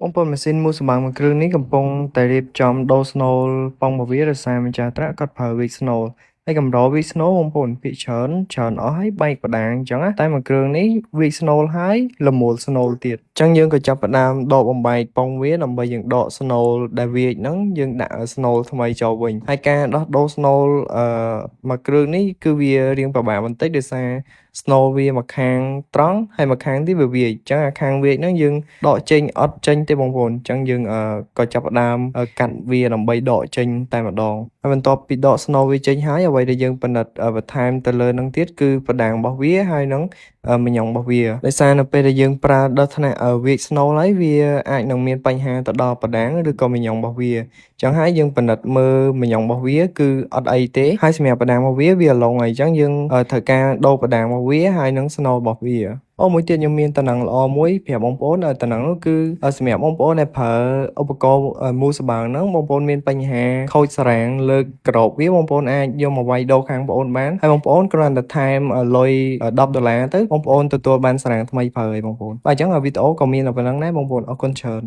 បងប្អូនម៉ាស៊ីនមួយសម្បាំងមួយគ្រឿងនេះកំពុងតែរៀបចំដូរស្នូលប៉ង់របស់វាដោយសារម្ចាស់ត្រាក់គាត់ប្រើវីកស្នូលហើយកម្រវីកស្នូលបងប្អូនភាគច្រើនអស់ហើយបែកផ្ដាំងអញ្ចឹងណាតែមួយគ្រឿងនេះវីកស្នូលហើយល្មូលស្នូលទៀតអញ្ចឹងយើងក៏ចាប់ផ្ដើមដកបំបែកប៉ង់វាដើម្បីយើងដកស្នូលដែលវាហ្នឹងយើងដាក់ស្នូលថ្មីចូលវិញហើយការដោះដូរស្នូលមួយគ្រឿងនេះគឺវារៀងពិបាកបន្តិចដោយសារស្នូលវាមកខាងត្រង់ហើយមកខាងទៀតវាអញ្ចឹងអាខាងវាហ្នឹងយើងដកចេញអត់ចេញទេបងប្អូនអញ្ចឹងយើងក៏ចាប់ផ្ដើមកាត់វាដើម្បីដកចេញតែម្ដងហើយបន្ទាប់ពីដកស្នូលវាចេញហើយអ្វីដែលយើងពិនិត្យបន្ថែមទៅលើហ្នឹងទៀតគឺផ្ដាំងរបស់វាហើយនឹងមីញ៉ុងរបស់វាដោយសារនៅពេលដែលយើងប្រើដល់ថ្នាក់វាស្នូលហើយវាអាចនឹងមានបញ្ហាទៅដល់ផ្ដាំងឬក៏មីញ៉ុងរបស់វាចឹងហើយយើងពិនិត្យមើលមីញ៉ុងរបស់វាគឺអត់អីទេហើយសម្រាប់ផ្ដាំងរបស់វាវាឡុងហើយអញ្ចឹងយើងត្រូវការដូរផ្ដាំងរបស់វាហើយនឹងស្នូលរបស់វាមួយទៀតខ្ញុំមានតំណែងល្អមួយប្រាប់បងប្អូនតំណែងនោះគឺសម្រាប់បងប្អូនដែលប្រើឧបករណ៍មូលស្បើងហ្នឹងបងប្អូនមានបញ្ហាខូចសារ៉ាងលើក្របវាបងប្អូនអាចយកមកវាយដូរខាងបងប្អូនបានហើយបងប្អូនគ្រាន់តែថែមលុយ$10ទៅបងប្អូនទទួលបានសារ៉ាងថ្មីប្រើហើយបងប្អូនបាទអញ្ចឹងវីដេអូក៏មានតែប៉ុណ្្នឹងដែរបងប្អូនអរគុណច្រើន